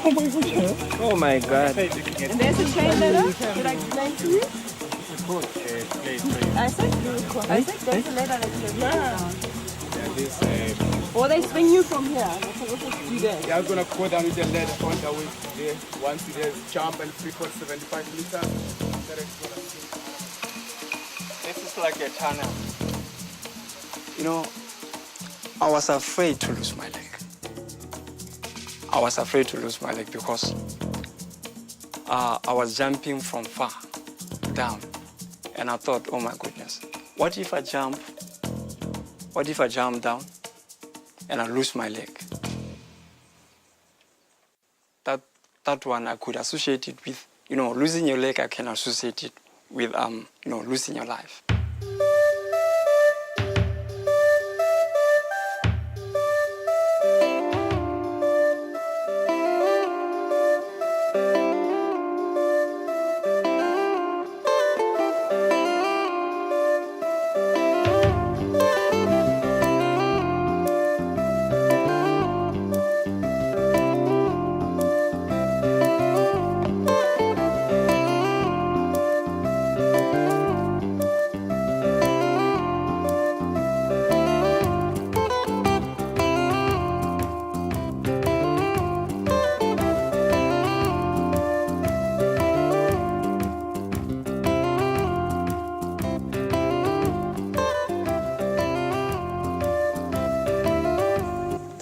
Oh my goodness. Oh my God. And there's a chain letter. Did I explain to you? I said there's a letter that you or they swing you from here. That's what you do there. They are going to go down with the ladder on the way there. Once it has jump and frequent 75 meters. This is like a tunnel. You know, I was afraid to lose my leg. I was afraid to lose my leg because I was jumping from far down. And I thought, oh my goodness, what if I jump? What if I jump down and I lose my leg? That one I could associate it with, you know, losing your leg. I can associate it with, you know, losing your life.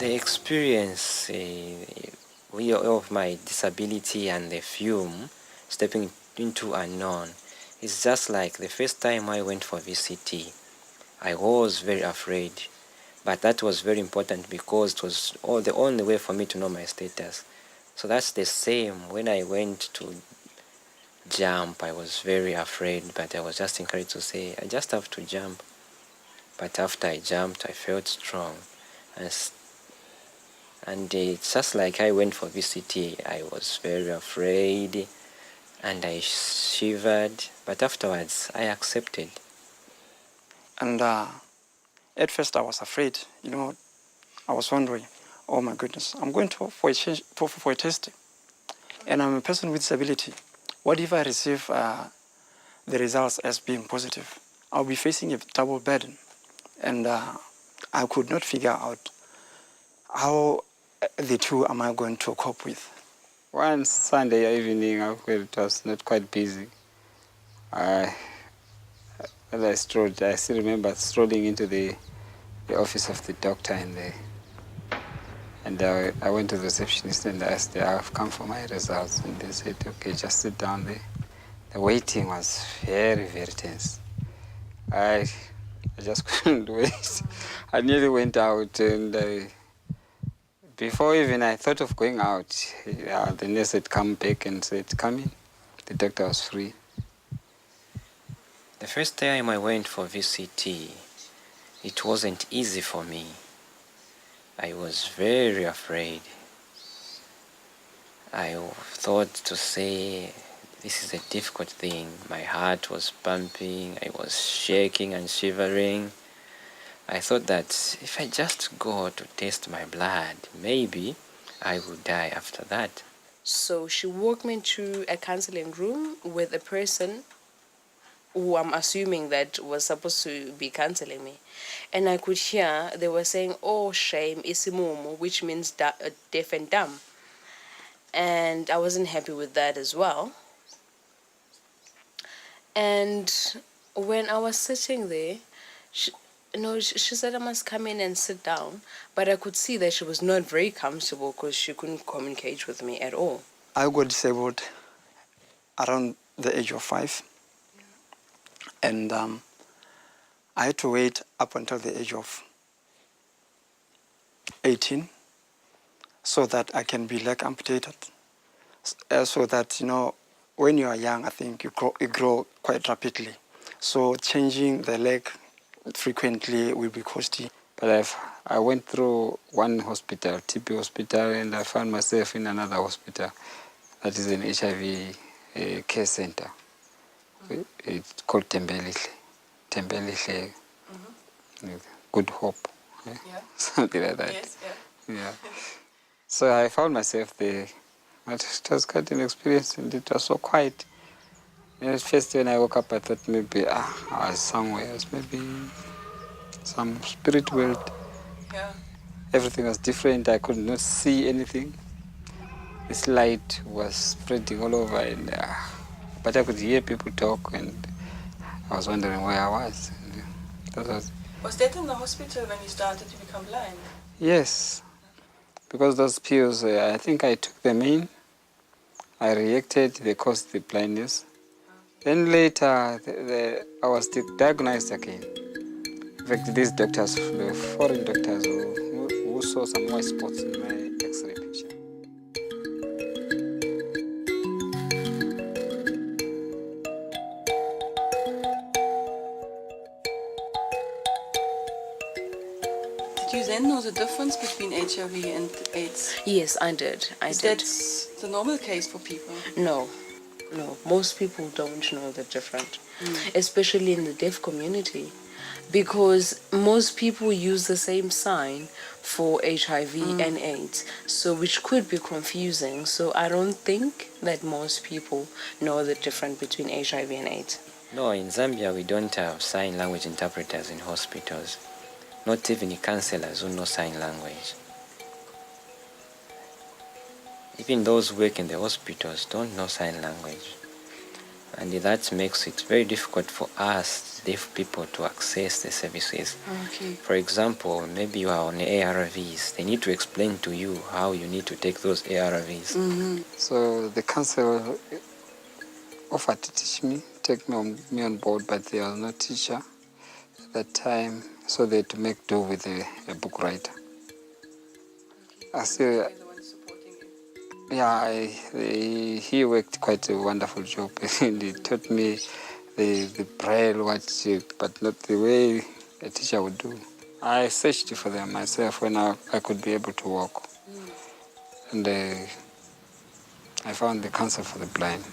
The experience of my disability and the fume, stepping into unknown, is just like the first time I went for VCT. I was very afraid, but that was very important because it was the only way for me to know my status. So that's the same. When I went to jump, I was very afraid, but I was just encouraged to say, I just have to jump. But after I jumped, I felt strong. And it's just like I went for VCT. I was very afraid and I shivered, but afterwards I accepted. And at first I was afraid, you know, I was wondering, oh my goodness, I'm going for a testing, and I'm a person with disability. What if I receive the results as being positive? I'll be facing a double burden, and I could not figure out how the two am I going to cope with. One Sunday evening, after it was not quite busy, as I strolled, I still remember strolling into the office of the doctor and I went to the receptionist and asked, I've come for my results. And they said, okay, just sit down there. The waiting was very, very tense. I just couldn't wait. I nearly went out, and before even I thought of going out, the nurse had come back and said, come in. The doctor was free. The first time I went for VCT, it wasn't easy for me. I was very afraid. I thought to say, this is a difficult thing. My heart was pumping, I was shaking and shivering. I thought that if I just go to test my blood, maybe I would die after that. So she walked me to a counseling room with a person who I'm assuming that was supposed to be counseling me. And I could hear they were saying, oh, shame, isimumu, which means deaf and dumb. And I wasn't happy with that as well. And when I was sitting there, she said I must come in and sit down, but I could see that she was not very comfortable because she couldn't communicate with me at all. I got disabled around the age of 5, and I had to wait up until the age of 18 so that I can be leg amputated. So that, you know, when you are young, I think you grow quite rapidly. So changing the leg frequently will be costly. But I went through one hospital, TB hospital, and I found myself in another hospital that is an HIV care center. It's called Tembelihle. Good Hope. Yeah? Yeah. Something like that. Yes, yeah. So I found myself there But it was quite an experience, and it was so quiet. And at first, when I woke up, I thought maybe I was somewhere else, maybe some spirit world. Yeah. Everything was different. I could not see anything. This light was spreading all over, and but I could hear people talk, and I was wondering where I was. And that was Was that in the hospital when you started to become blind? yes, because those pills, I think I took them in. I reacted, they caused the blindness. Then later, I was diagnosed again. In fact, these doctors, the foreign doctors who saw some white spots in my X-ray picture. Did you then know the difference between HIV and AIDS? Yes, I did. I Is did. that the normal case for people? No. Most people don't know the difference, especially in the deaf community, because most people use the same sign for HIV and AIDS, so which could be confusing. So I don't think that most people know the difference between HIV and AIDS. No, in Zambia we don't have sign language interpreters in hospitals. Not even counselors who know sign language. Even those who work in the hospitals don't know sign language. And that makes it very difficult for us, deaf people, to access the services. Okay. For example, maybe you are on ARVs. They need to explain to you how you need to take those ARVs. So the council offered to teach me, take me on board, but there was no teacher at that time, so they had to make do with a book writer. I still, yeah, he worked quite a wonderful job, and he taught me the braille, but not the way a teacher would do. I searched for them myself when I could be able to walk, and I found the Council for the Blind.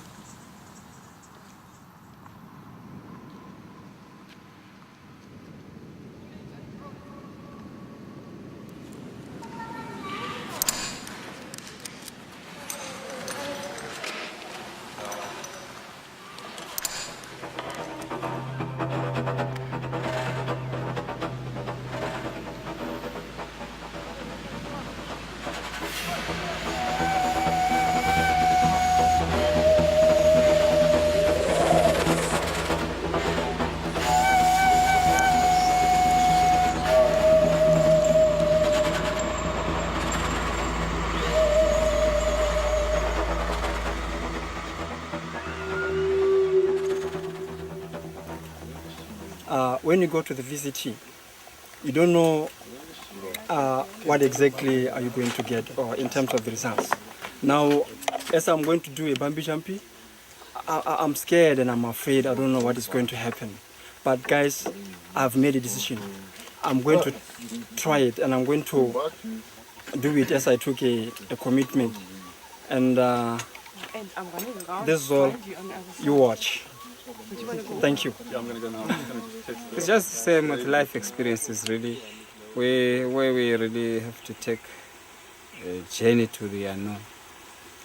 When you go to the VCT, you don't know what exactly are you going to get or in terms of the results. Now, as I'm going to do a bungee jumping, I'm scared and I'm afraid. I don't know what is going to happen. But guys, I've made a decision. I'm going to try it, and I'm going to do it as I took a commitment. And this is all. You watch. Thank you. Yeah, I'm gonna go now. It's just the same with life experiences, really, where we really have to take a journey to the unknown.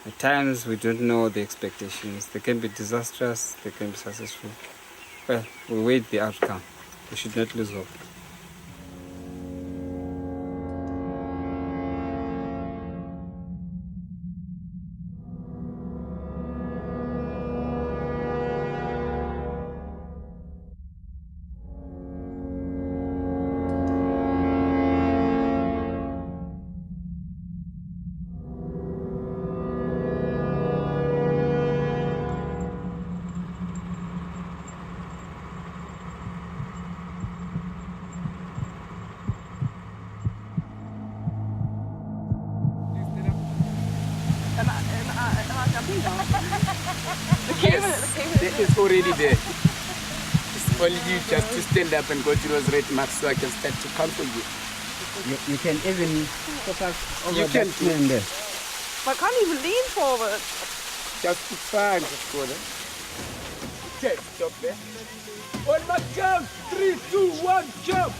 At times we don't know the expectations. They can be disastrous, they can be successful. Well, we wait the outcome. We should not lose hope. It is already there. It's only you just to stand up and go to those red marks so I can start to count for you. You can even focus over You can that man there. But can't even lean forward. Just to find the corner. Okay, stop there. On my jump! 3, 2, 1, jump!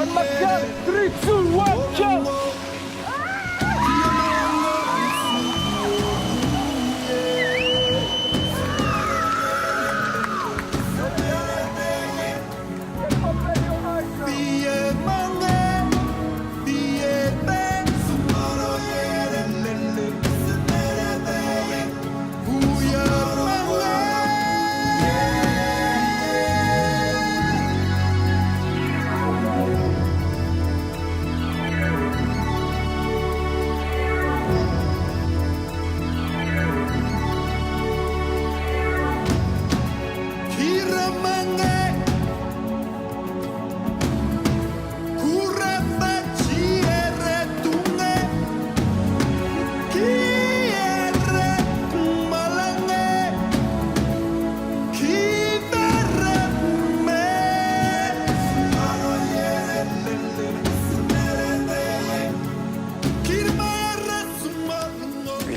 On my count, 3, 2, 1, jump!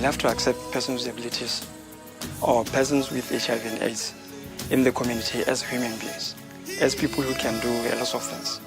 We'll have to accept persons with disabilities or persons with HIV and AIDS in the community as human beings, as people who can do a lot of things.